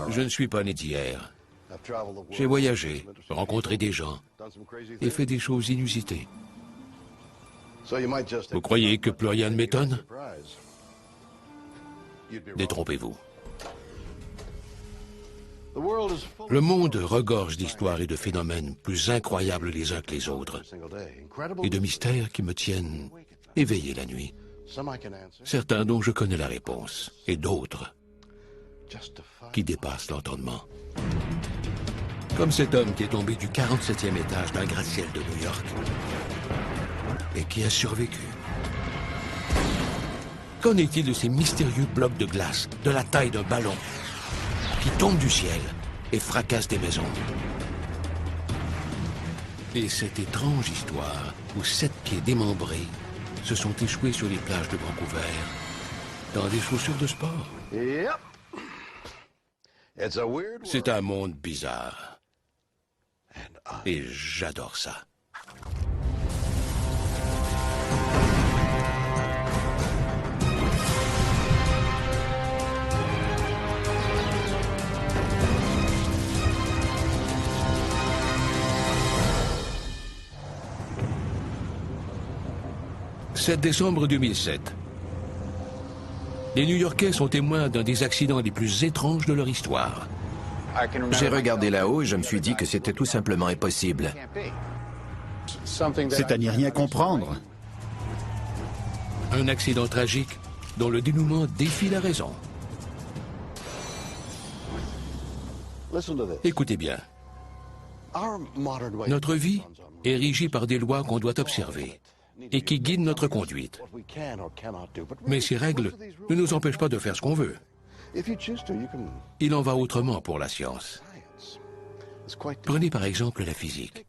Je ne suis pas né d'hier. J'ai voyagé, rencontré des gens et fait des choses inusitées. Vous croyez que plus rien ne m'étonne? Détrompez-vous. Le monde regorge d'histoires et de phénomènes plus incroyables les uns que les autres, et de mystères qui me tiennent éveillé la nuit. Certains dont je connais la réponse, et d'autres qui dépassent l'entendement. Comme cet homme qui est tombé du 47e étage d'un gratte-ciel de New York et qui a survécu. Qu'en est-il de ces mystérieux blocs de glace de la taille d'un ballon qui tombent du ciel et fracassent des maisons? Et cette étrange histoire où 7 pieds démembrés se sont échoués sur les plages de Vancouver dans des chaussures de sport. C'est un monde bizarre. Et j'adore ça. « 7 décembre 2007. Les New-Yorkais sont témoins d'un des accidents les plus étranges de leur histoire. J'ai regardé là-haut et je me suis dit que c'était tout simplement impossible. C'est à n'y rien comprendre. Un accident tragique dont le dénouement défie la raison. Écoutez bien. Notre vie est régie par des lois qu'on doit observer et qui guident notre conduite. Mais ces règles ne nous empêchent pas de faire ce qu'on veut. Il en va autrement pour la science. Prenez par exemple la physique.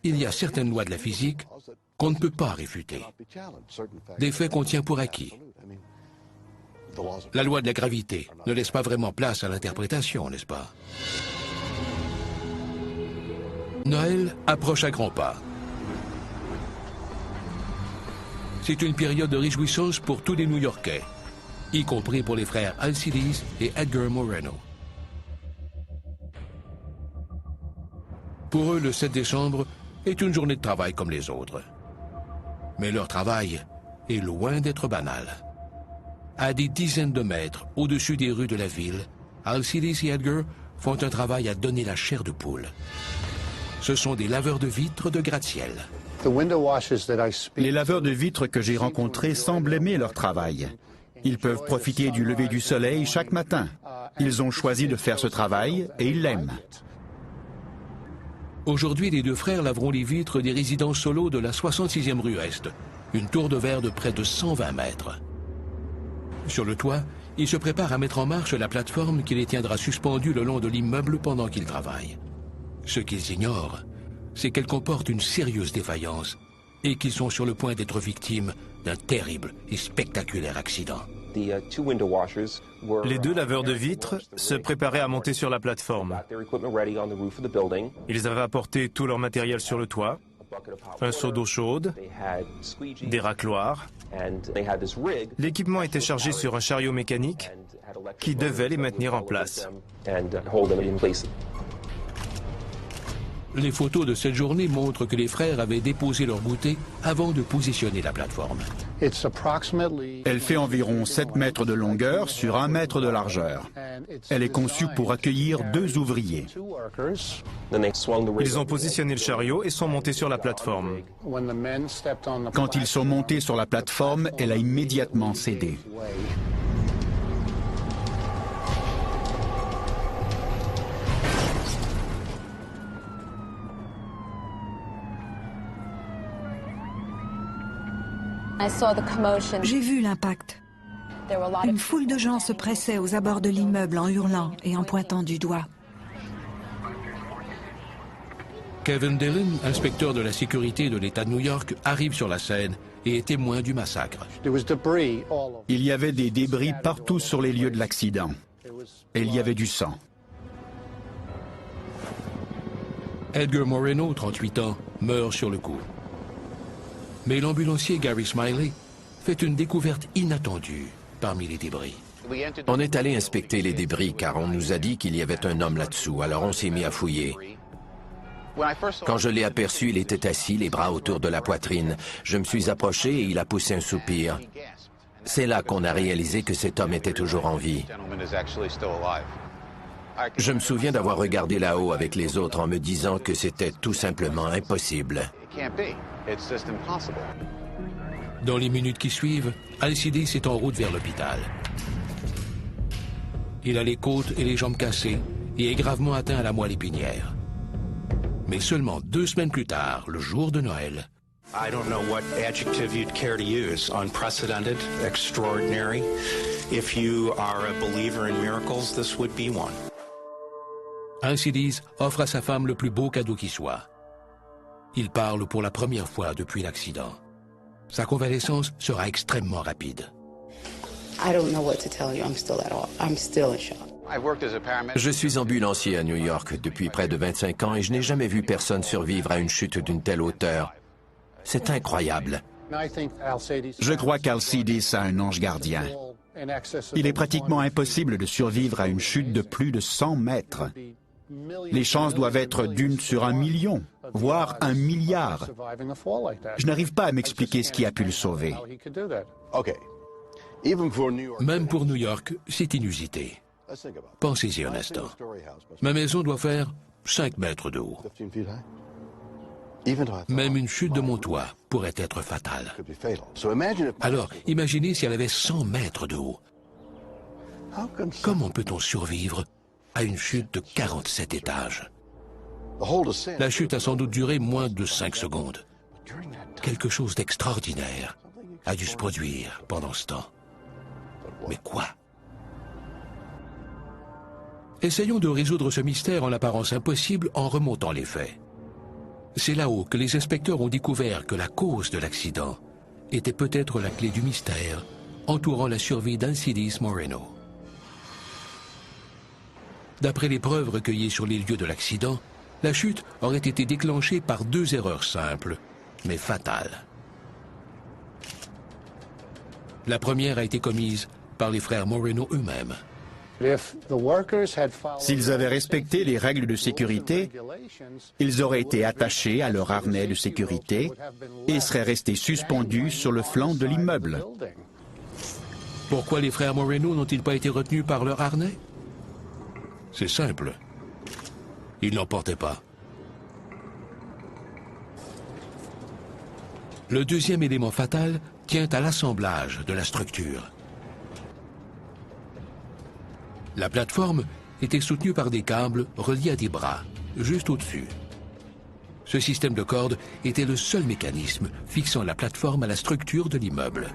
Il y a certaines lois de la physique qu'on ne peut pas réfuter. Des faits qu'on tient pour acquis. La loi de la gravité ne laisse pas vraiment place à l'interprétation, n'est-ce pas? Noël approche à grands pas. C'est une période de réjouissance pour tous les New-Yorkais, y compris pour les frères Alcides et Edgar Moreno. Pour eux, le 7 décembre est une journée de travail comme les autres. Mais leur travail est loin d'être banal. À des dizaines de mètres au-dessus des rues de la ville, Alcides et Edgar font un travail à donner la chair de poule. Ce sont des laveurs de vitres de gratte-ciel. Les laveurs de vitres que j'ai rencontrés semblent aimer leur travail. Ils peuvent profiter du lever du soleil chaque matin. Ils ont choisi de faire ce travail et ils l'aiment. Aujourd'hui, les deux frères laveront les vitres des résidences solo de la 66e rue Est, une tour de verre de près de 120 mètres. Sur le toit, ils se préparent à mettre en marche la plateforme qui les tiendra suspendus le long de l'immeuble pendant qu'ils travaillent. Ce qu'ils ignorent, c'est qu'elle comporte une sérieuse défaillance et qu'ils sont sur le point d'être victimes d'un terrible et spectaculaire accident. Les deux laveurs de vitres se préparaient à monter sur la plateforme. Ils avaient apporté tout leur matériel sur le toit, un seau d'eau chaude, des racloirs. L'équipement était chargé sur un chariot mécanique qui devait les maintenir en place. Les photos de cette journée montrent que les frères avaient déposé leur goûter avant de positionner la plateforme. Elle fait environ 7 mètres de longueur sur 1 mètre de largeur. Elle est conçue pour accueillir 2 ouvriers. Ils ont positionné le chariot et sont montés sur la plateforme. Quand ils sont montés sur la plateforme, elle a immédiatement cédé. J'ai vu l'impact. Une foule de gens se pressait aux abords de l'immeuble en hurlant et en pointant du doigt. Kevin Dillon, inspecteur de la sécurité de l'État de New York, arrive sur la scène et est témoin du massacre. Il y avait des débris partout sur les lieux de l'accident. Et il y avait du sang. Edgar Moreno, 38 ans, meurt sur le coup. Mais l'ambulancier Gary Smiley fait une découverte inattendue parmi les débris. On est allé inspecter les débris car on nous a dit qu'il y avait un homme là-dessous, alors on s'est mis à fouiller. Quand je l'ai aperçu, il était assis, les bras autour de la poitrine. Je me suis approché et il a poussé un soupir. C'est là qu'on a réalisé que cet homme était toujours en vie. Je me souviens d'avoir regardé là-haut avec les autres en me disant que c'était tout simplement impossible. Dans les minutes qui suivent, Alcides est en route vers l'hôpital. Il a les côtes et les jambes cassées et est gravement atteint à la moelle épinière. Mais seulement 2 semaines plus tard, le jour de Noël, I don't know what adjective you'd care to use. Unprecedented, extraordinary. If you are a believer in miracles, this would be one. Alcides offre à sa femme le plus beau cadeau qui soit. Il parle pour la première fois depuis l'accident. Sa convalescence sera extrêmement rapide. I don't know what to tell you. I'm still in shock. Je suis ambulancier à New York depuis près de 25 ans et je n'ai jamais vu personne survivre à une chute d'une telle hauteur. C'est incroyable. Je crois qu'Alcides a un ange gardien. Il est pratiquement impossible de survivre à une chute de plus de 100 mètres. Les chances doivent être d'1 sur 1 million, voire 1 milliard. Je n'arrive pas à m'expliquer ce qui a pu le sauver. Même pour New York, c'est inusité. Pensez-y un instant. Ma maison doit faire 5 mètres de haut. Même une chute de mon toit pourrait être fatale. Alors, imaginez si elle avait 100 mètres de haut. Comment peut-on survivre à une chute de 47 étages? La chute a sans doute duré moins de 5 secondes. Quelque chose d'extraordinaire a dû se produire pendant ce temps. Mais quoi? Essayons de résoudre ce mystère en apparence impossible en remontant les faits. C'est là-haut que les inspecteurs ont découvert que la cause de l'accident était peut-être la clé du mystère entourant la survie d'Alcides Moreno. D'après les preuves recueillies sur les lieux de l'accident, la chute aurait été déclenchée par 2 erreurs simples, mais fatales. La première a été commise par les frères Moreno eux-mêmes. S'ils avaient respecté les règles de sécurité, ils auraient été attachés à leur harnais de sécurité et seraient restés suspendus sur le flanc de l'immeuble. Pourquoi les frères Moreno n'ont-ils pas été retenus par leur harnais? C'est simple. Ils n'en portaient pas. Le deuxième élément fatal tient à l'assemblage de la structure. La plateforme était soutenue par des câbles reliés à des bras, juste au-dessus. Ce système de cordes était le seul mécanisme fixant la plateforme à la structure de l'immeuble.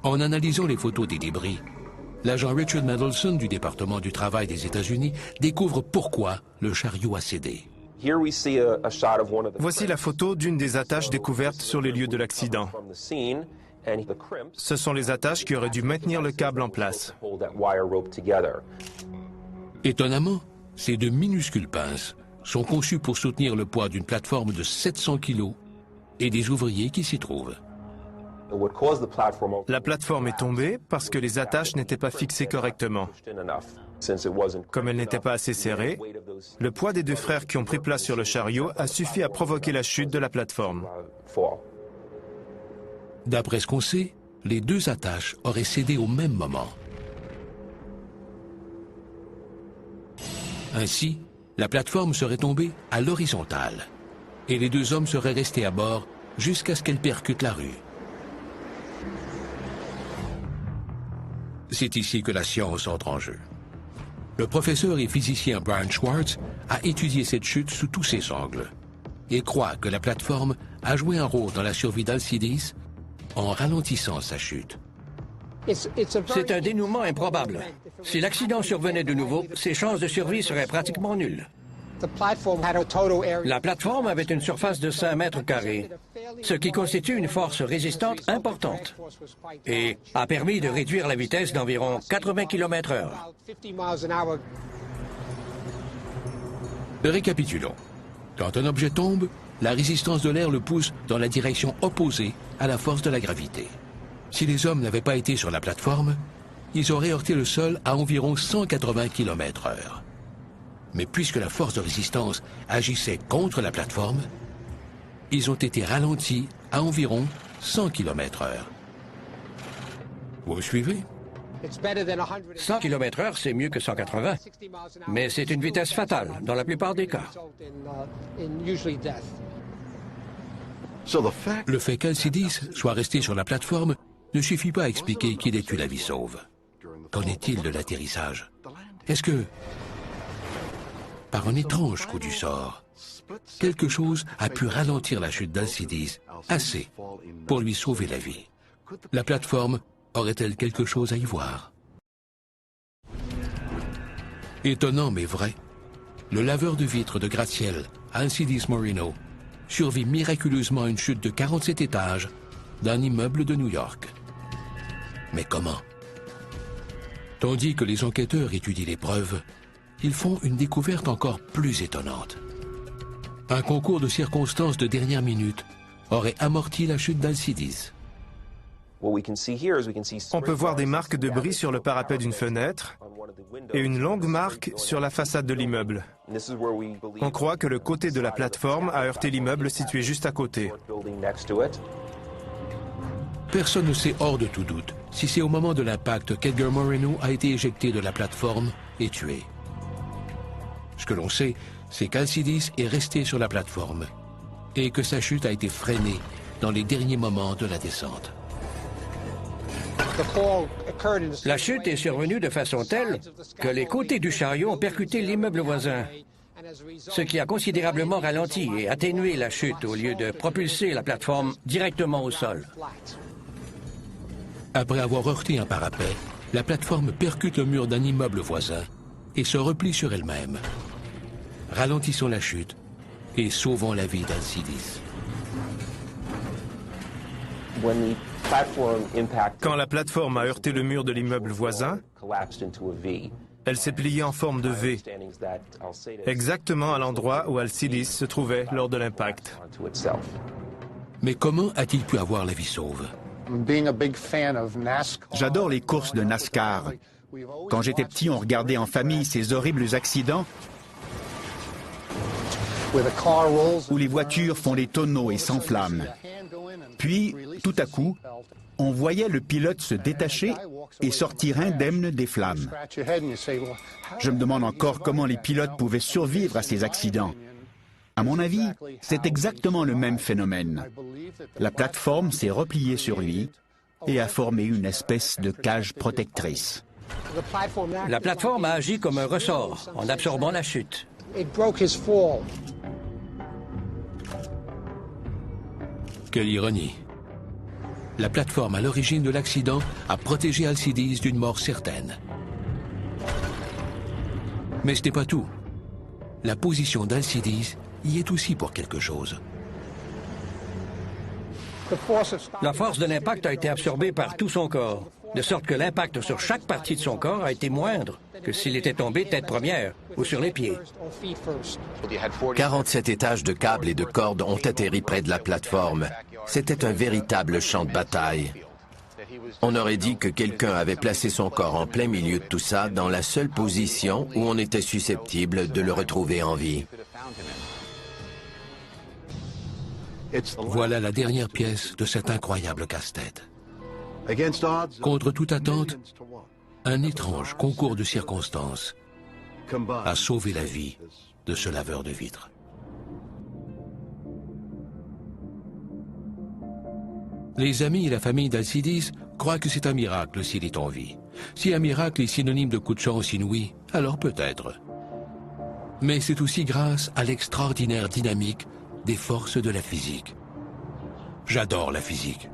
En analysant les photos des débris, l'agent Richard Mendelson du département du travail des États-Unis découvre pourquoi le chariot a cédé. Voici la photo d'une des attaches découvertes sur les lieux de l'accident. Ce sont les attaches qui auraient dû maintenir le câble en place. Étonnamment, ces 2 minuscules pinces sont conçues pour soutenir le poids d'une plateforme de 700 kg et des ouvriers qui s'y trouvent. La plateforme est tombée parce que les attaches n'étaient pas fixées correctement. Comme elles n'étaient pas assez serrées, le poids des 2 frères qui ont pris place sur le chariot a suffi à provoquer la chute de la plateforme. D'après ce qu'on sait, les 2 attaches auraient cédé au même moment. Ainsi, la plateforme serait tombée à l'horizontale et les 2 hommes seraient restés à bord jusqu'à ce qu'elle percute la rue. C'est ici que la science entre en jeu. Le professeur et physicien Brian Schwartz a étudié cette chute sous tous ses angles et croit que la plateforme a joué un rôle dans la survie d'Alcides en ralentissant sa chute. C'est un dénouement improbable. Si l'accident survenait de nouveau, ses chances de survie seraient pratiquement nulles. La plateforme avait une surface de 5 mètres carrés, ce qui constitue une force résistante importante et a permis de réduire la vitesse d'environ 80 km/h. Récapitulons. Quand un objet tombe, la résistance de l'air le pousse dans la direction opposée à la force de la gravité. Si les hommes n'avaient pas été sur la plateforme, ils auraient heurté le sol à environ 180 km/h. Mais puisque la force de résistance agissait contre la plateforme, ils ont été ralentis à environ 100 km/h. Vous me suivez? 100 km/h, c'est mieux que 180, mais c'est une vitesse fatale dans la plupart des cas. Le fait qu'Alcides soit resté sur la plateforme ne suffit pas à expliquer qu'il ait eu la vie sauve. Qu'en est-il de l'atterrissage? Est-ce que, par un étrange coup du sort, quelque chose a pu ralentir la chute d'Alcides assez pour lui sauver la vie? La plateforme aurait-elle quelque chose à y voir? Étonnant mais vrai, le laveur de vitres de gratte-ciel, Alcides Moreno, survit miraculeusement à une chute de 47 étages d'un immeuble de New York. Mais comment? Tandis que les enquêteurs étudient les preuves, ils font une découverte encore plus étonnante. Un concours de circonstances de dernière minute aurait amorti la chute d'Alcides. On peut voir des marques de bris sur le parapet d'une fenêtre et une longue marque sur la façade de l'immeuble. On croit que le côté de la plateforme a heurté l'immeuble situé juste à côté. Personne ne sait hors de tout doute si c'est au moment de l'impact qu'Edgar Moreno a été éjecté de la plateforme et tué. Ce que l'on sait, c'est qu'Alcides est resté sur la plateforme et que sa chute a été freinée dans les derniers moments de la descente. La chute est survenue de façon telle que les côtés du chariot ont percuté l'immeuble voisin, ce qui a considérablement ralenti et atténué la chute au lieu de propulser la plateforme directement au sol. Après avoir heurté un parapet, la plateforme percute le mur d'un immeuble voisin et se replie sur elle-même, ralentissant la chute et sauvant la vie d'Alcides. Quand la plateforme a heurté le mur de l'immeuble voisin, elle s'est pliée en forme de V, exactement à l'endroit où Alcides se trouvait lors de l'impact. Mais comment a-t-il pu avoir la vie sauve? J'adore les courses de NASCAR. Quand j'étais petit, on regardait en famille ces horribles accidents où les voitures font des tonneaux et s'enflamment. Puis, tout à coup, on voyait le pilote se détacher et sortir indemne des flammes. Je me demande encore comment les pilotes pouvaient survivre à ces accidents. À mon avis, c'est exactement le même phénomène. La plateforme s'est repliée sur lui et a formé une espèce de cage protectrice. La plateforme a agi comme un ressort en absorbant la chute. Quelle ironie. La plateforme à l'origine de l'accident a protégé Alcides d'une mort certaine. Mais ce n'est pas tout. La position d'Alcides y est aussi pour quelque chose. La force de l'impact a été absorbée par tout son corps, de sorte que l'impact sur chaque partie de son corps a été moindre que s'il était tombé tête première ou sur les pieds. 47 étages de câbles et de cordes ont atterri près de la plateforme. C'était un véritable champ de bataille. On aurait dit que quelqu'un avait placé son corps en plein milieu de tout ça, dans la seule position où on était susceptible de le retrouver en vie. Voilà la dernière pièce de cet incroyable casse-tête. Contre toute attente, un étrange concours de circonstances a sauvé la vie de ce laveur de vitres. Les amis et la famille d'Alcides croient que c'est un miracle s'il est en vie. Si un miracle est synonyme de coup de chance inouï, alors peut-être. Mais c'est aussi grâce à l'extraordinaire dynamique des forces de la physique. J'adore la physique.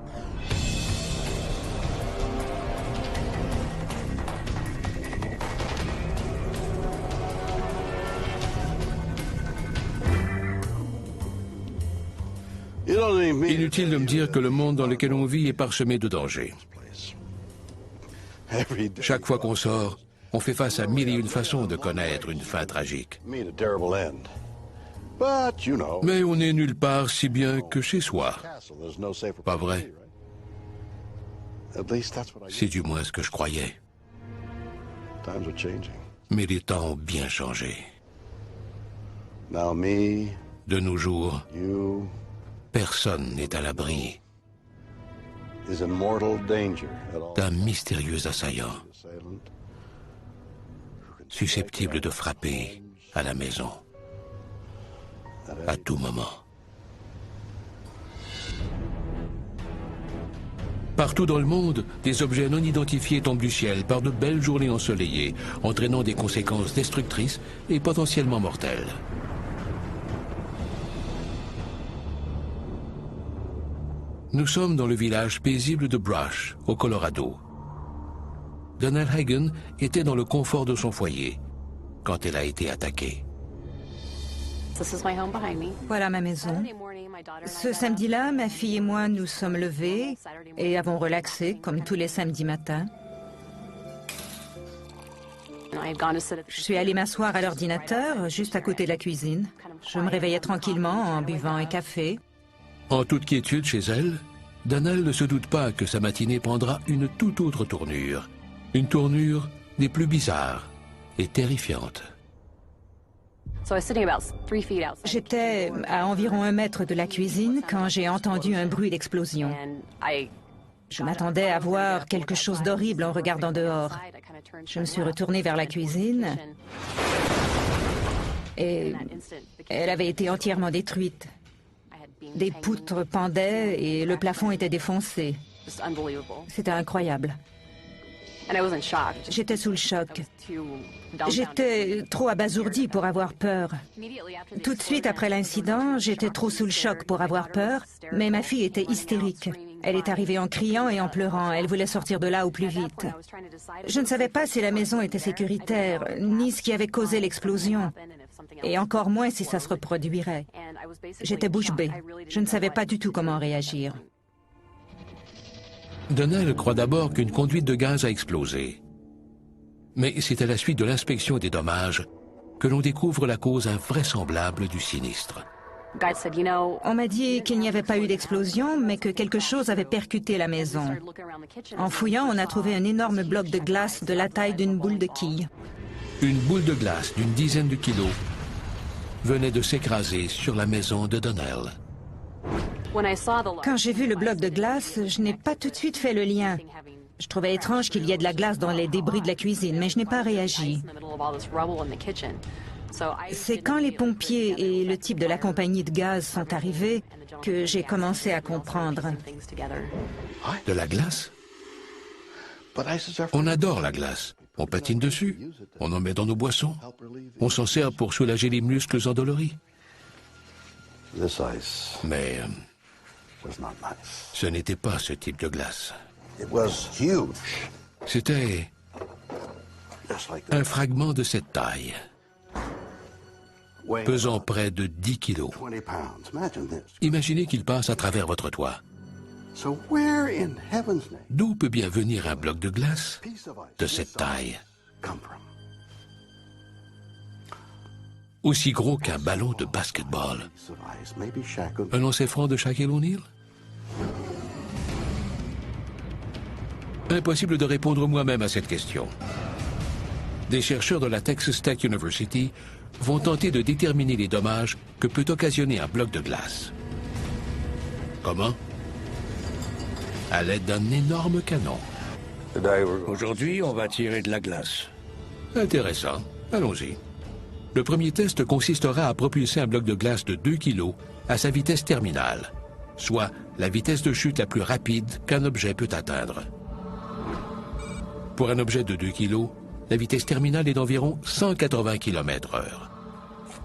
Inutile de me dire que le monde dans lequel on vit est parsemé de dangers. Chaque fois qu'on sort, on fait face à mille et une façons de connaître une fin tragique. Mais on n'est nulle part si bien que chez soi. Pas vrai? C'est du moins ce que je croyais. Mais les temps ont bien changé. De nos jours, personne n'est à l'abri d'un mystérieux assaillant susceptible de frapper à la maison à tout moment. Partout dans le monde, des objets non identifiés tombent du ciel par de belles journées ensoleillées, entraînant des conséquences destructrices et potentiellement mortelles. Nous sommes dans le village paisible de Brush, au Colorado. Donald Hagen était dans le confort de son foyer quand elle a été attaquée. Voilà ma maison. Ce samedi-là, ma fille et moi nous sommes levés et avons relaxé comme tous les samedis matins. Je suis allée m'asseoir à l'ordinateur, juste à côté de la cuisine. Je me réveillais tranquillement en buvant un café. En toute quiétude chez elle, Donald ne se doute pas que sa matinée prendra une toute autre tournure. Une tournure des plus bizarres et terrifiantes. J'étais à environ 1 mètre de la cuisine quand j'ai entendu un bruit d'explosion. Je m'attendais à voir quelque chose d'horrible en regardant dehors. Je me suis retournée vers la cuisine et elle avait été entièrement détruite. Des poutres pendaient et le plafond était défoncé. C'était incroyable. J'étais sous le choc. J'étais trop abasourdie pour avoir peur. Tout de suite après l'incident, j'étais trop sous le choc pour avoir peur, mais ma fille était hystérique. Elle est arrivée en criant et en pleurant. Elle voulait sortir de là au plus vite. Je ne savais pas si la maison était sécuritaire, ni ce qui avait causé l'explosion, et encore moins si ça se reproduirait. J'étais bouche bée. Je ne savais pas du tout comment réagir. Donald croit d'abord qu'une conduite de gaz a explosé. Mais c'est à la suite de l'inspection des dommages que l'on découvre la cause invraisemblable du sinistre. On m'a dit qu'il n'y avait pas eu d'explosion, mais que quelque chose avait percuté la maison. En fouillant, on a trouvé un énorme bloc de glace de la taille d'une boule de quille. Une boule de glace d'une dizaine de kilos venait de s'écraser sur la maison de Donald. Quand j'ai vu le bloc de glace, je n'ai pas tout de suite fait le lien. Je trouvais étrange qu'il y ait de la glace dans les débris de la cuisine, mais je n'ai pas réagi. C'est quand les pompiers et le type de la compagnie de gaz sont arrivés que j'ai commencé à comprendre. De la glace? On adore la glace. On patine dessus, on en met dans nos boissons, on s'en sert pour soulager les muscles endoloris. Mais ce n'était pas ce type de glace. C'était un fragment de cette taille, pesant près de 10 kilos. Imaginez qu'il passe à travers votre toit. D'où peut bien venir un bloc de glace de cette taille? Aussi gros qu'un ballon de basketball. Un lancer franc de Shaquille O'Neal? Impossible de répondre moi-même à cette question. Des chercheurs de la Texas Tech University vont tenter de déterminer les dommages que peut occasionner un bloc de glace. Comment? À l'aide d'un énorme canon. Aujourd'hui, on va tirer de la glace. Intéressant. Allons-y. Le premier test consistera à propulser un bloc de glace de 2 kg à sa vitesse terminale, soit la vitesse de chute la plus rapide qu'un objet peut atteindre. Pour un objet de 2 kg, la vitesse terminale est d'environ 180 km/h.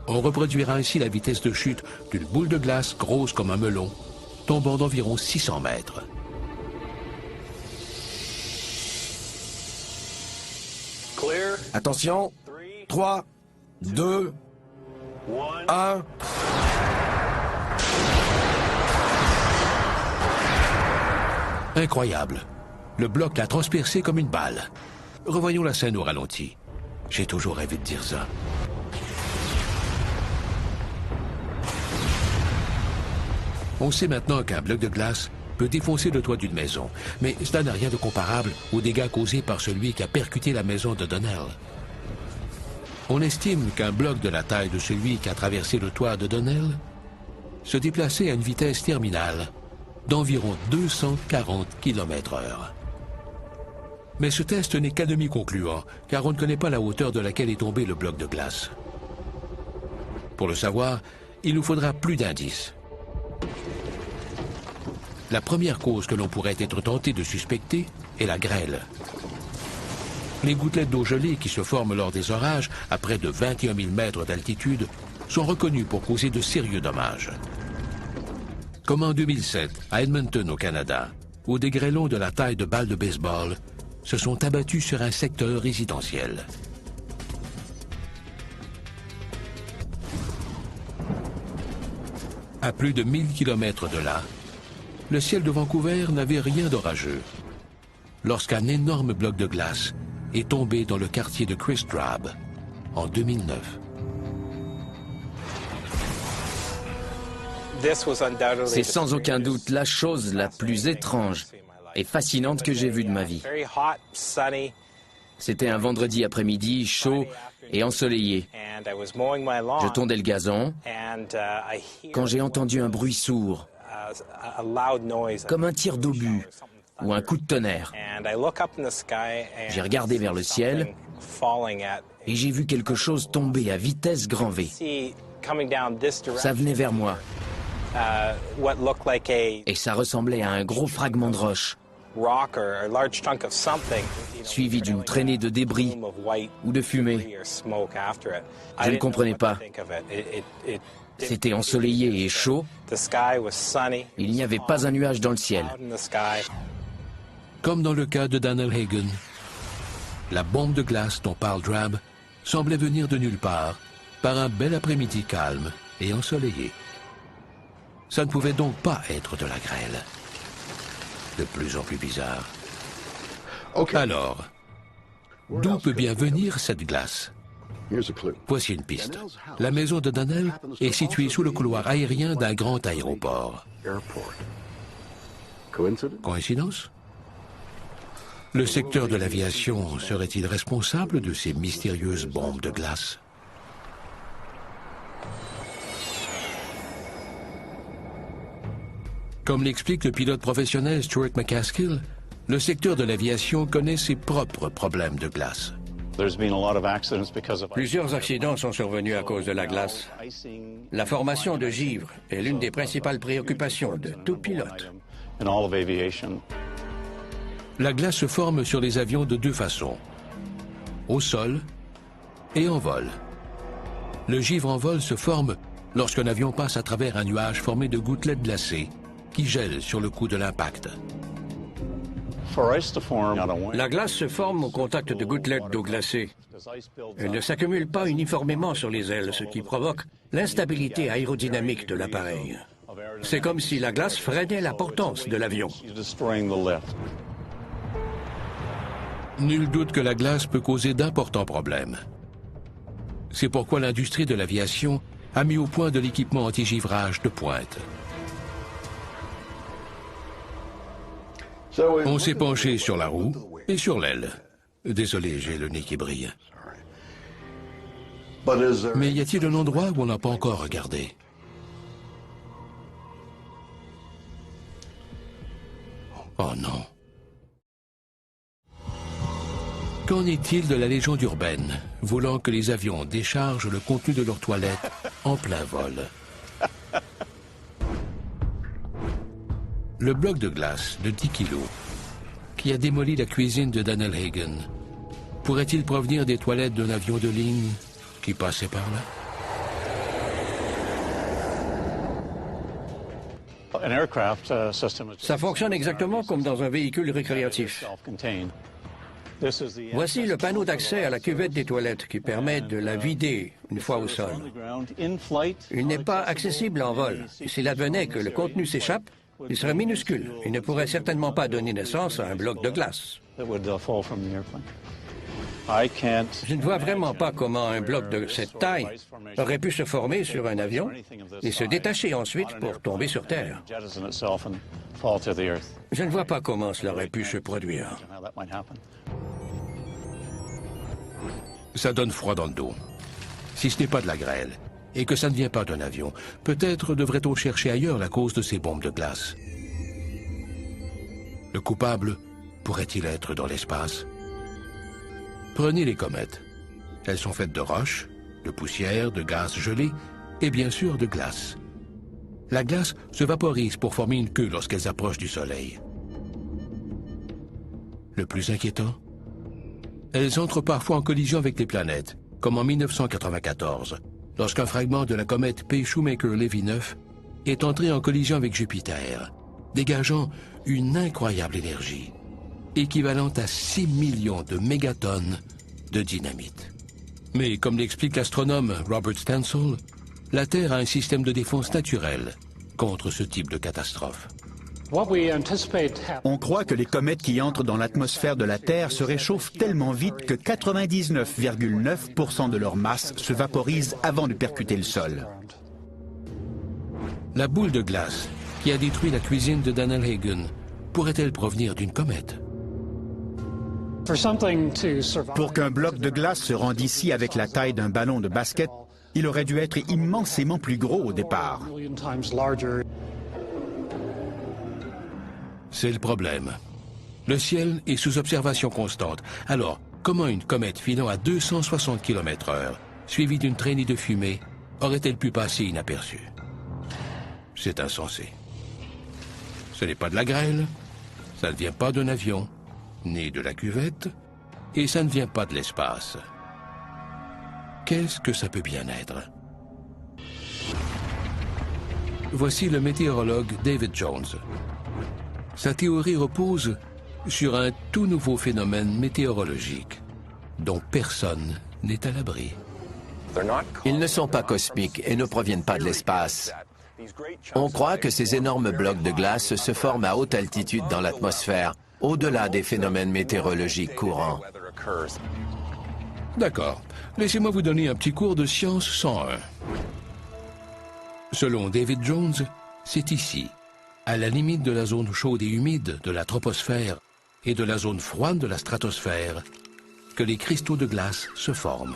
On reproduira ainsi la vitesse de chute d'une boule de glace grosse comme un melon, tombant d'environ 600 mètres. Attention, 3, 2, 1... Incroyable. Le bloc l'a transpercé comme une balle. Revoyons la scène au ralenti. J'ai toujours rêvé de dire ça. On sait maintenant qu'un bloc de glace peut défoncer le toit d'une maison, mais cela n'a rien de comparable aux dégâts causés par celui qui a percuté la maison de Donnell. On estime qu'un bloc de la taille de celui qui a traversé le toit de Donnell se déplaçait à une vitesse terminale d'environ 240 km/h. Mais ce test n'est qu'à demi concluant, car on ne connaît pas la hauteur de laquelle est tombé le bloc de glace. Pour le savoir, il nous faudra plus d'indices. La première cause que l'on pourrait être tenté de suspecter est la grêle. Les gouttelettes d'eau gelée qui se forment lors des orages à près de 21 000 mètres d'altitude sont reconnues pour causer de sérieux dommages. Comme en 2007, à Edmonton au Canada, où des grêlons de la taille de balles de baseball se sont abattus sur un secteur résidentiel. À plus de 1000 km de là, le ciel de Vancouver n'avait rien d'orageux, lorsqu'un énorme bloc de glace est tombé dans le quartier de Chris Drab en 2009. C'est sans aucun doute la chose la plus étrange et fascinante que j'ai vue de ma vie. C'était un vendredi après-midi, chaud et ensoleillé. Je tondais le gazon quand j'ai entendu un bruit sourd, comme un tir d'obus ou un coup de tonnerre. J'ai regardé vers le ciel et j'ai vu quelque chose tomber à vitesse grand V. Ça venait vers moi. Et ça ressemblait à un gros fragment de roche, suivi d'une traînée de débris ou de fumée. Je ne comprenais pas. C'était ensoleillé et chaud. Il n'y avait pas un nuage dans le ciel. Comme dans le cas de Daniel Hagen, la bombe de glace dont parle Drab semblait venir de nulle part, par un bel après-midi calme et ensoleillé. Ça ne pouvait donc pas être de la grêle. De plus en plus bizarre. Alors, d'où peut bien venir cette glace? Voici une piste. La maison de Donnell est située sous le couloir aérien d'un grand aéroport. Coïncidence? Le secteur de l'aviation serait-il responsable de ces mystérieuses bombes de glace? Comme l'explique le pilote professionnel Stuart McCaskill, le secteur de l'aviation connaît ses propres problèmes de glace. Plusieurs accidents sont survenus à cause de la glace. La formation de givre est l'une des principales préoccupations de tout pilote. La glace se forme sur les avions de deux façons, au sol et en vol. Le givre en vol se forme lorsqu'un avion passe à travers un nuage formé de gouttelettes glacées qui gèlent sur le coup de l'impact. La glace se forme au contact de gouttelettes d'eau glacée. Elle ne s'accumule pas uniformément sur les ailes, ce qui provoque l'instabilité aérodynamique de l'appareil. C'est comme si la glace freinait la portance de l'avion. Nul doute que la glace peut causer d'importants problèmes. C'est pourquoi l'industrie de l'aviation a mis au point de l'équipement anti-givrage de pointe. On s'est penché sur la roue et sur l'aile. Désolé, j'ai le nez qui brille. Mais y a-t-il un endroit où on n'a pas encore regardé? Oh non. Qu'en est-il de la légende urbaine, voulant que les avions déchargent le contenu de leurs toilettes en plein vol? Le bloc de glace de 10 kilos, qui a démoli la cuisine de Daniel Hagen, pourrait-il provenir des toilettes d'un avion de ligne qui passait par là? Ça fonctionne exactement comme dans un véhicule récréatif. Voici le panneau d'accès à la cuvette des toilettes qui permet de la vider une fois au sol. Il n'est pas accessible en vol. S'il advenait que le contenu s'échappe, il serait minuscule et ne pourrait certainement pas donner naissance à un bloc de glace. Je ne vois vraiment pas comment un bloc de cette taille aurait pu se former sur un avion et se détacher ensuite pour tomber sur Terre. Je ne vois pas comment cela aurait pu se produire. Ça donne froid dans le dos. Si ce n'est pas de la grêle, et que ça ne vient pas d'un avion, peut-être devrait-on chercher ailleurs la cause de ces bombes de glace. Le coupable pourrait-il être dans l'espace? Prenez les comètes. Elles sont faites de roches, de poussière, de gaz gelé et bien sûr de glace. La glace se vaporise pour former une queue lorsqu'elles approchent du Soleil. Le plus inquiétant, elles entrent parfois en collision avec les planètes, comme en 1994, lorsqu'un fragment de la comète P. Shoemaker-Levy 9 est entré en collision avec Jupiter, dégageant une incroyable énergie, équivalente à 6 millions de mégatonnes de dynamite. Mais comme l'explique l'astronome Robert Stansel, la Terre a un système de défense naturel contre ce type de catastrophe. On croit que les comètes qui entrent dans l'atmosphère de la Terre se réchauffent tellement vite que 99,9% de leur masse se vaporise avant de percuter le sol. La boule de glace qui a détruit la cuisine de Daniel Hagen pourrait-elle provenir d'une comète? Pour qu'un bloc de glace se rende ici avec la taille d'un ballon de basket, il aurait dû être immensément plus gros au départ. C'est le problème. Le ciel est sous observation constante. Alors, comment une comète filant à 260 km/h, suivie d'une traînée de fumée, aurait-elle pu passer inaperçue? C'est insensé. Ce n'est pas de la grêle, ça ne vient pas d'un avion, ni de la cuvette, et ça ne vient pas de l'espace. Qu'est-ce que ça peut bien être? Voici le météorologue David Jones. Sa théorie repose sur un tout nouveau phénomène météorologique dont personne n'est à l'abri. Ils ne sont pas cosmiques et ne proviennent pas de l'espace. On croit que ces énormes blocs de glace se forment à haute altitude dans l'atmosphère, au-delà des phénomènes météorologiques courants. D'accord. Laissez-moi vous donner un petit cours de science 101. Selon David Jones, c'est ici, à la limite de la zone chaude et humide de la troposphère et de la zone froide de la stratosphère, que les cristaux de glace se forment.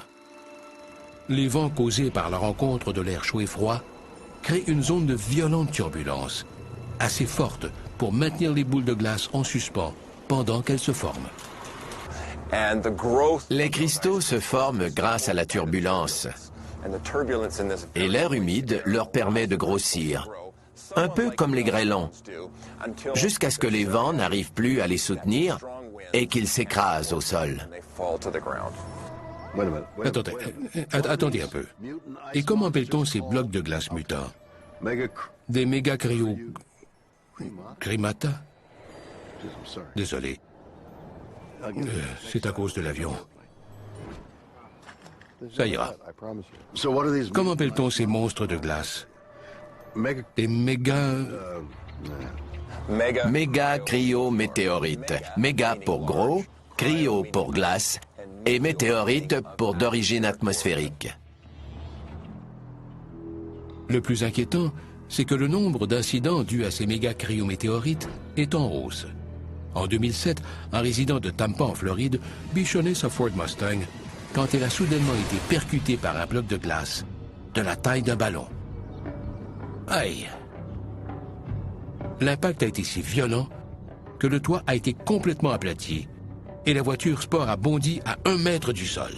Les vents causés par la rencontre de l'air chaud et froid créent une zone de violente turbulence, assez forte pour maintenir les boules de glace en suspens pendant qu'elles se forment. Les cristaux se forment grâce à la turbulence, et l'air humide leur permet de grossir, un peu comme les grêlons, jusqu'à ce que les vents n'arrivent plus à les soutenir et qu'ils s'écrasent au sol. Attendez un peu. Et comment appelle-t-on ces blocs de glace mutants? Des mégacryomata? Désolé. C'est à cause de l'avion. Ça ira. Comment appelle-t-on ces monstres de glace? Des Méga-cryométéorites. Méga pour gros, cryo pour glace, et météorite pour d'origine atmosphérique. Le plus inquiétant, c'est que le nombre d'incidents dus à ces méga-cryométéorites est en hausse. En 2007, un résident de Tampa, en Floride, bichonnait sa Ford Mustang quand elle a soudainement été percutée par un bloc de glace de la taille d'un ballon. Aïe! L'impact a été si violent que le toit a été complètement aplati et la voiture sport a bondi à 1 mètre du sol.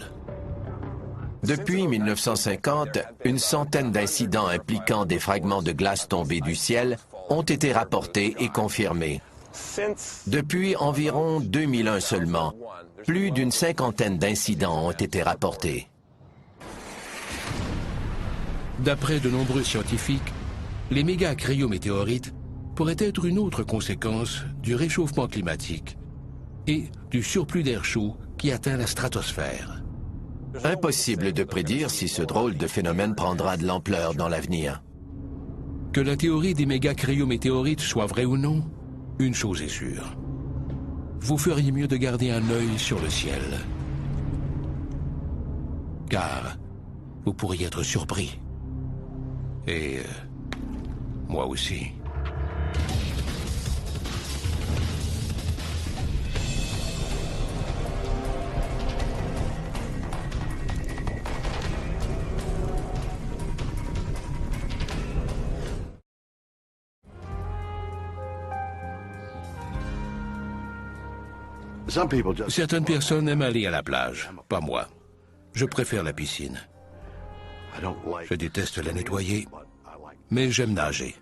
Depuis 1950, une centaine d'incidents impliquant des fragments de glace tombés du ciel ont été rapportés et confirmés. Depuis environ 2001 seulement, plus d'une cinquantaine d'incidents ont été rapportés. D'après de nombreux scientifiques, les méga-cryométéorites pourraient être une autre conséquence du réchauffement climatique et du surplus d'air chaud qui atteint la stratosphère. Impossible de prédire si ce drôle de phénomène prendra de l'ampleur dans l'avenir. Que la théorie des méga-cryométéorites soit vraie ou non, une chose est sûre. Vous feriez mieux de garder un œil sur le ciel. car vous pourriez être surpris. Et moi aussi. Certaines personnes aiment aller à la plage, pas moi. Je préfère la piscine. Je déteste la nettoyer, mais j'aime nager.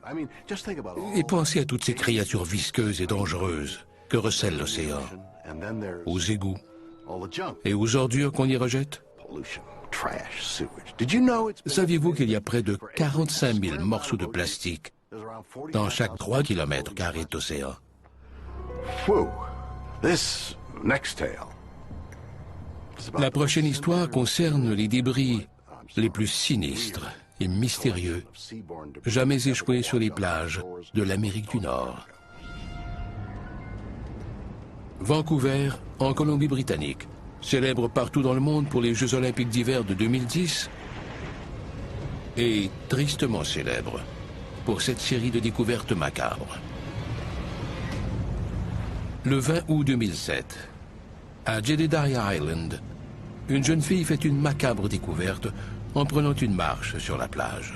Et pensez à toutes ces créatures visqueuses et dangereuses que recèle l'océan, aux égouts et aux ordures qu'on y rejette. Saviez-vous qu'il y a près de 45 000 morceaux de plastique dans chaque 3 km² d'océan? La prochaine histoire concerne les débris les plus sinistres et mystérieux jamais échoués sur les plages de l'Amérique du Nord. Vancouver, en Colombie-Britannique, célèbre partout dans le monde pour les Jeux olympiques d'hiver de 2010, et tristement célèbre pour cette série de découvertes macabres. Le 20 août 2007, à Jedediah Island, une jeune fille fait une macabre découverte en prenant une marche sur la plage.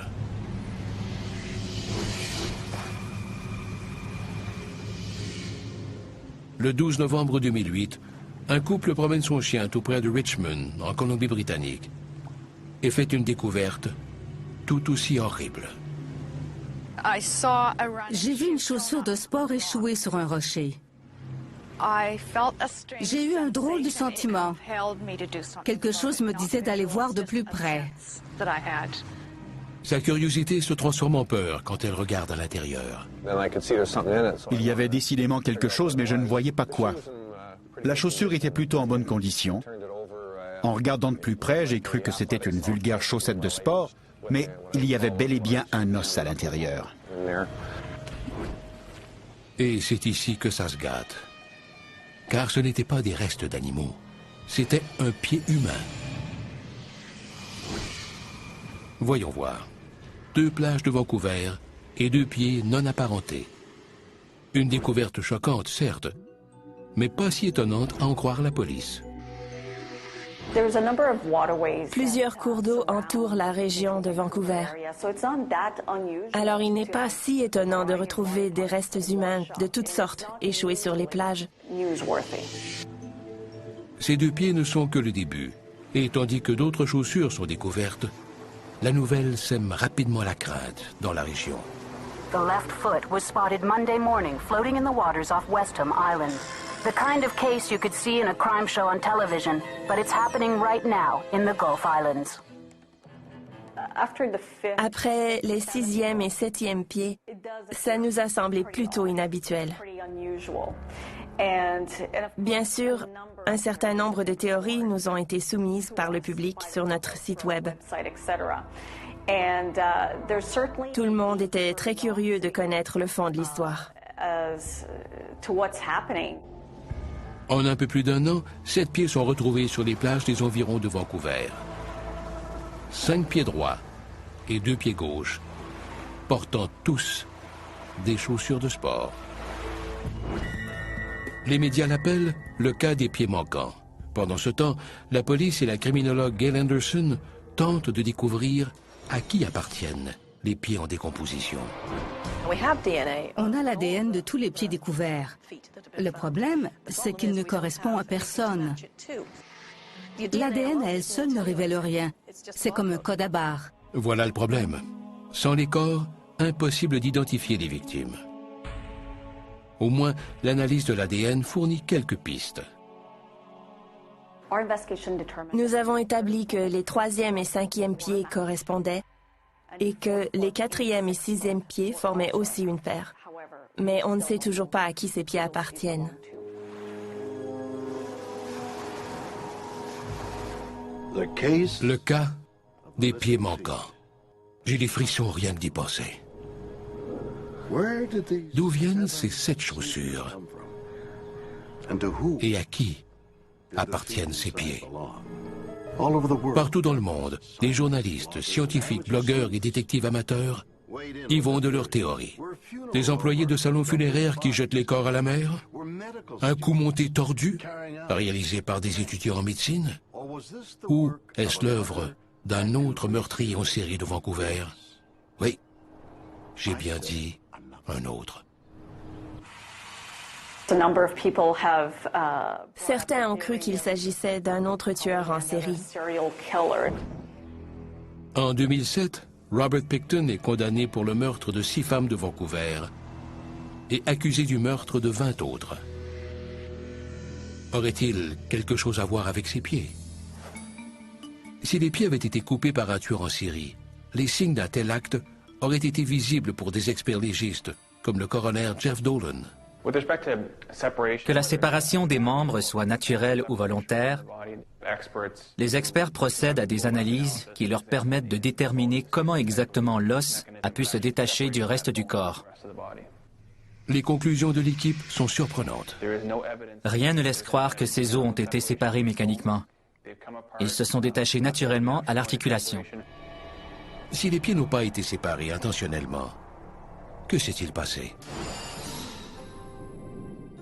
Le 12 novembre 2008, un couple promène son chien tout près de Richmond, en Colombie-Britannique, et fait une découverte tout aussi horrible. J'ai vu une chaussure de sport échouée sur un rocher. J'ai eu un drôle de sentiment. Quelque chose me disait d'aller voir de plus près. Sa curiosité se transforme en peur quand elle regarde à l'intérieur. Il y avait décidément quelque chose, mais je ne voyais pas quoi. La chaussure était plutôt en bonne condition. En regardant de plus près, j'ai cru que c'était une vulgaire chaussette de sport, mais il y avait bel et bien un os à l'intérieur. Et c'est ici que ça se gâte. Car ce n'étaient pas des restes d'animaux, c'était un pied humain. Voyons voir. 2 plages de Vancouver et 2 pieds non apparentés. Une découverte choquante, certes, mais pas si étonnante à en croire la police. Plusieurs cours d'eau entourent la région de Vancouver. Alors il n'est pas si étonnant de retrouver des restes humains de toutes sortes échoués sur les plages. Ces 2 pieds ne sont que le début, et tandis que d'autres chaussures sont découvertes, la nouvelle sème rapidement la crainte dans la région. The left foot was spotted Monday morning floating in the waters off Westham Island. The kind of case you could see in a crime show on television, but it's happening right now in the Gulf Islands. Après les 6e et 7e pieds, ça nous a semblé plutôt inhabituel. Bien sûr, un certain nombre de théories nous ont été soumises par le public sur notre site web. Tout le monde était très curieux de connaître le fond de l'histoire. En un peu plus d'1 an, 7 pieds sont retrouvés sur les plages des environs de Vancouver. 5 pieds droits et 2 pieds gauches, portant tous des chaussures de sport. Les médias l'appellent le cas des pieds manquants. Pendant ce temps, la police et la criminologue Gail Anderson tentent de découvrir à qui appartiennent les pieds en décomposition. On a l'ADN de tous les pieds découverts. Le problème, c'est qu'il ne correspond à personne. L'ADN à elle seule ne révèle rien. C'est comme un code à barres. Voilà le problème. Sans les corps, impossible d'identifier les victimes. Au moins, l'analyse de l'ADN fournit quelques pistes. Nous avons établi que les 3e et 5e pieds correspondaient et que les 4e et 6e pieds formaient aussi une paire. Mais on ne sait toujours pas à qui ces pieds appartiennent. Le cas des pieds manquants. J'ai des frissons rien que d'y penser. D'où viennent ces 7 chaussures? Et à qui appartiennent ces pieds? Partout dans le monde, les journalistes, scientifiques, blogueurs et détectives amateurs y vont de leurs théories. Des employés de salons funéraires qui jettent les corps à la mer? Un coup monté tordu, réalisé par des étudiants en médecine? Ou est-ce l'œuvre d'un autre meurtrier en série de Vancouver? Oui, j'ai bien dit un autre. Certains ont cru qu'il s'agissait d'un autre tueur en série. En 2007, Robert Pickton est condamné pour le meurtre de 6 femmes de Vancouver et accusé du meurtre de 20 autres. Aurait-il quelque chose à voir avec ses pieds? Si les pieds avaient été coupés par un tueur en série, les signes d'un tel acte auraient été visibles pour des experts légistes, comme le coroner Jeff Dolan. Que la séparation des membres soit naturelle ou volontaire, les experts procèdent à des analyses qui leur permettent de déterminer comment exactement l'os a pu se détacher du reste du corps. Les conclusions de l'équipe sont surprenantes. Rien ne laisse croire que ces os ont été séparés mécaniquement. Ils se sont détachés naturellement à l'articulation. Si les pieds n'ont pas été séparés intentionnellement, que s'est-il passé?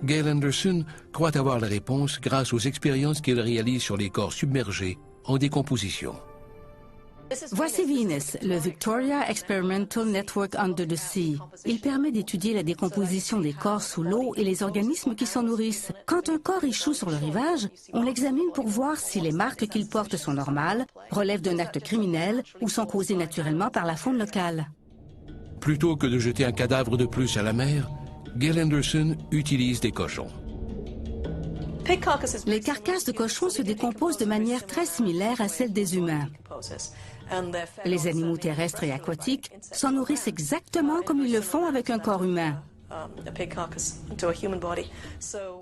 Gail Anderson croit avoir la réponse grâce aux expériences qu'il réalise sur les corps submergés en décomposition. Voici Venus, le Victoria Experimental Network Under the Sea. Il permet d'étudier la décomposition des corps sous l'eau et les organismes qui s'en nourrissent. Quand un corps échoue sur le rivage, on l'examine pour voir si les marques qu'il porte sont normales, relèvent d'un acte criminel ou sont causées naturellement par la faune locale. Plutôt que de jeter un cadavre de plus à la mer, Gail Anderson utilise des cochons. Les carcasses de cochons se décomposent de manière très similaire à celle des humains. Les animaux terrestres et aquatiques s'en nourrissent exactement comme ils le font avec un corps humain.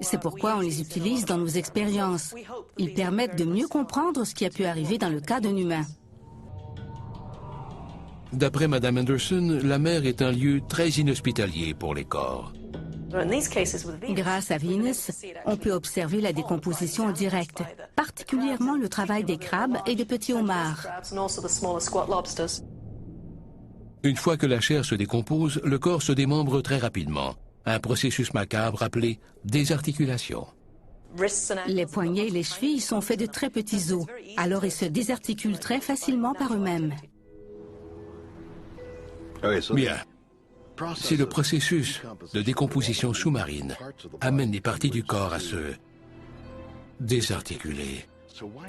C'est pourquoi on les utilise dans nos expériences. Ils permettent de mieux comprendre ce qui a pu arriver dans le cas d'un humain. D'après Mme Anderson, la mer est un lieu très inhospitalier pour les corps. Grâce à Venus, on peut observer la décomposition en direct, particulièrement le travail des crabes et des petits homards. Une fois que la chair se décompose, le corps se démembre très rapidement, un processus macabre appelé désarticulation. Les poignets et les chevilles sont faits de très petits os, alors ils se désarticulent très facilement par eux-mêmes. Bien. Si le processus de décomposition sous-marine amène les parties du corps à se désarticuler,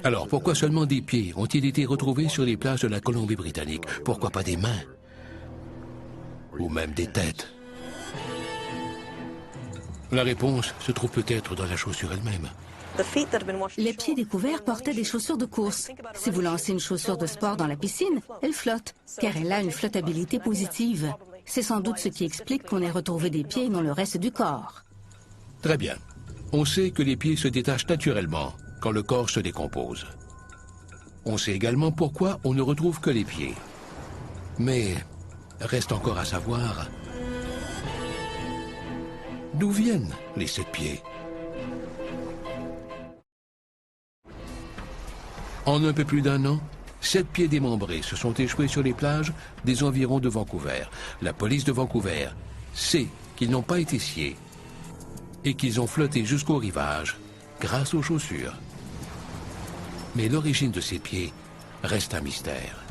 alors pourquoi seulement des pieds ont-ils été retrouvés sur les plages de la Colombie-Britannique? Pourquoi pas des mains? Ou même des têtes? La réponse se trouve peut-être dans la chaussure elle-même. Les pieds découverts portaient des chaussures de course. Si vous lancez une chaussure de sport dans la piscine, elle flotte, car elle a une flottabilité positive. C'est sans doute ce qui explique qu'on ait retrouvé des pieds et non le reste du corps. Très bien. On sait que les pieds se détachent naturellement quand le corps se décompose. On sait également pourquoi on ne retrouve que les pieds. Mais reste encore à savoir d'où viennent les 7 pieds. En un peu plus d'un an, 7 pieds démembrés se sont échoués sur les plages des environs de Vancouver. La police de Vancouver sait qu'ils n'ont pas été sciés et qu'ils ont flotté jusqu'au rivage grâce aux chaussures. Mais l'origine de ces pieds reste un mystère.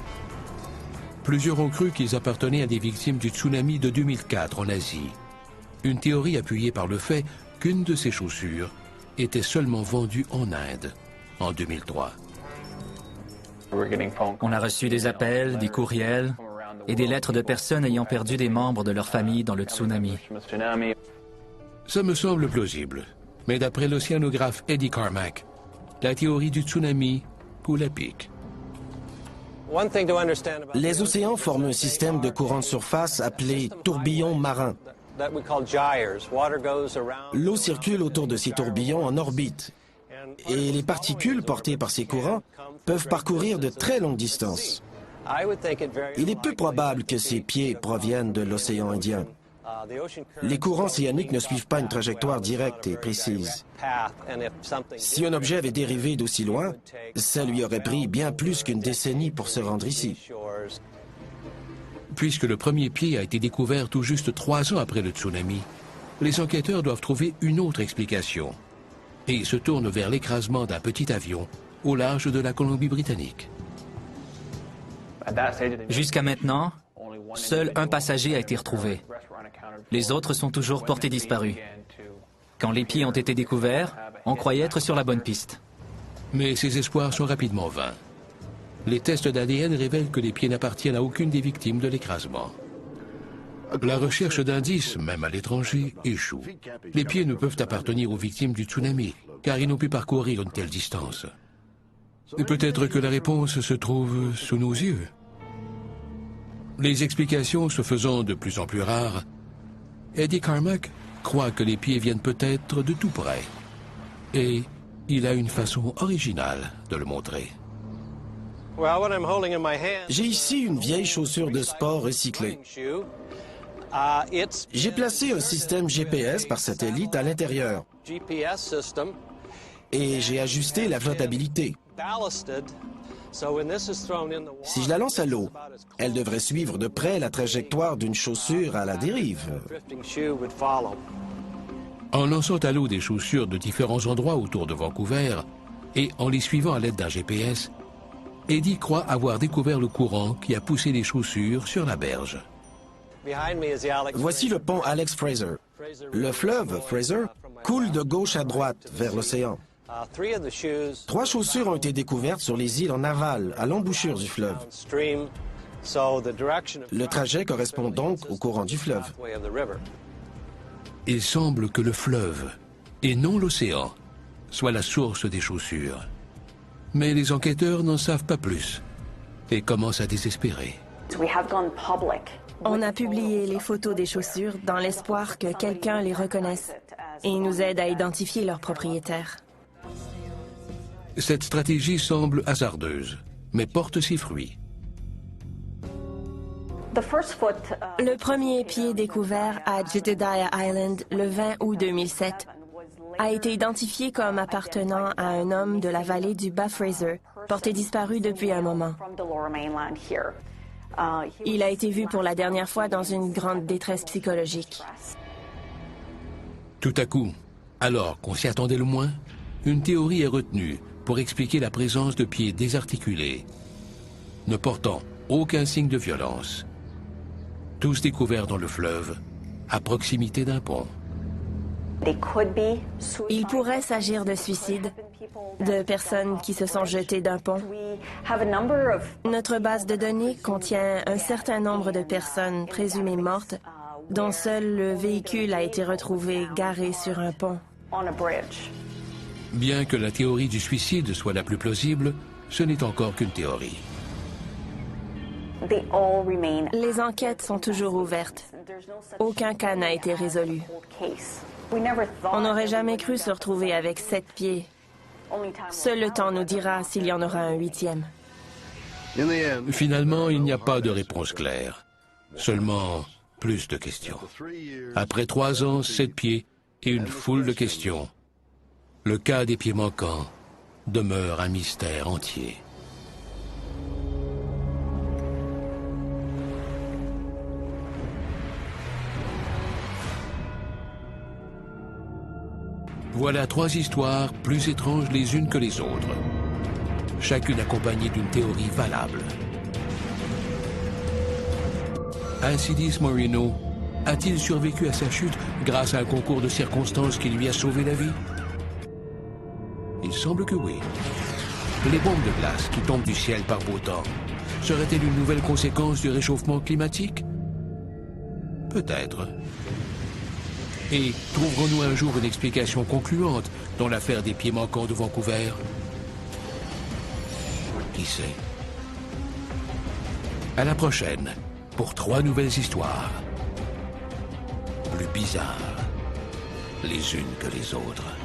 Plusieurs ont cru qu'ils appartenaient à des victimes du tsunami de 2004 en Asie. Une théorie appuyée par le fait qu'une de ces chaussures était seulement vendue en Inde en 2003. On a reçu des appels, des courriels et des lettres de personnes ayant perdu des membres de leur famille dans le tsunami. Ça me semble plausible, mais d'après l'océanographe Eddie Carmack, la théorie du tsunami coule à pic. Les océans forment un système de courants de surface appelé tourbillons marins. L'eau circule autour de ces tourbillons en orbite, et les particules portées par ces courants peuvent parcourir de très longues distances. Il est peu probable que ces pieds proviennent de l'océan Indien. Les courants océaniques ne suivent pas une trajectoire directe et précise. Si un objet avait dérivé d'aussi loin, ça lui aurait pris bien plus qu'une décennie pour se rendre ici. Puisque le premier pied a été découvert tout juste 3 ans après le tsunami, les enquêteurs doivent trouver une autre explication et se tournent vers l'écrasement d'un petit avion au large de la Colombie-Britannique. Jusqu'à maintenant, seul un passager a été retrouvé. Les autres sont toujours portés disparus. Quand les pieds ont été découverts, on croyait être sur la bonne piste. Mais ces espoirs sont rapidement vains. Les tests d'ADN révèlent que les pieds n'appartiennent à aucune des victimes de l'écrasement. La recherche d'indices, même à l'étranger, échoue. Les pieds ne peuvent appartenir aux victimes du tsunami, car ils n'ont pu parcourir une telle distance. Et peut-être que la réponse se trouve sous nos yeux. Les explications se faisant de plus en plus rares, Eddie Carmack croit que les pieds viennent peut-être de tout près. Et il a une façon originale de le montrer. J'ai ici une vieille chaussure de sport recyclée. J'ai placé un système GPS par satellite à l'intérieur et j'ai ajusté la flottabilité. Si je la lance à l'eau, elle devrait suivre de près la trajectoire d'une chaussure à la dérive. En lançant à l'eau des chaussures de différents endroits autour de Vancouver et en les suivant à l'aide d'un GPS, Eddie croit avoir découvert le courant qui a poussé les chaussures sur la berge. Voici le pont Alex Fraser. Le fleuve Fraser coule de gauche à droite vers l'océan. 3 chaussures ont été découvertes sur les îles en aval, à l'embouchure du fleuve. Le trajet correspond donc au courant du fleuve. Il semble que le fleuve, et non l'océan, soit la source des chaussures. Mais les enquêteurs n'en savent pas plus et commencent à désespérer. On a publié les photos des chaussures dans l'espoir que quelqu'un les reconnaisse et nous aide à identifier leurs propriétaires. Cette stratégie semble hasardeuse, mais porte ses fruits. Le premier pied découvert à Jedediah Island le 20 août 2007 a été identifié comme appartenant à un homme de la vallée du Bas-Fraser, porté disparu depuis un moment. Il a été vu pour la dernière fois dans une grande détresse psychologique. Tout à coup, alors qu'on s'y attendait le moins, une théorie est retenue pour expliquer la présence de pieds désarticulés, ne portant aucun signe de violence. Tous découverts dans le fleuve, à proximité d'un pont. Il pourrait s'agir de suicides, de personnes qui se sont jetées d'un pont. Notre base de données contient un certain nombre de personnes présumées mortes, dont seul le véhicule a été retrouvé garé sur un pont. Bien que la théorie du suicide soit la plus plausible, ce n'est encore qu'une théorie. Les enquêtes sont toujours ouvertes. Aucun cas n'a été résolu. On n'aurait jamais cru se retrouver avec 7 pieds. Seul le temps nous dira s'il y en aura un 8e. Finalement, il n'y a pas de réponse claire. Seulement plus de questions. Après 3 ans, 7 pieds et une foule de questions, le cas des pieds manquants demeure un mystère entier. Voilà 3 histoires plus étranges les unes que les autres, chacune accompagnée d'une théorie valable. Alcides Moreno a-t-il survécu à sa chute grâce à un concours de circonstances qui lui a sauvé la vie? Il semble que oui. Les bombes de glace qui tombent du ciel par beau temps seraient-elles une nouvelle conséquence du réchauffement climatique? Peut-être. Et trouverons-nous un jour une explication concluante dans l'affaire des pieds manquants de Vancouver? Qui sait? À la prochaine pour 3 nouvelles histoires. Plus bizarres les unes que les autres.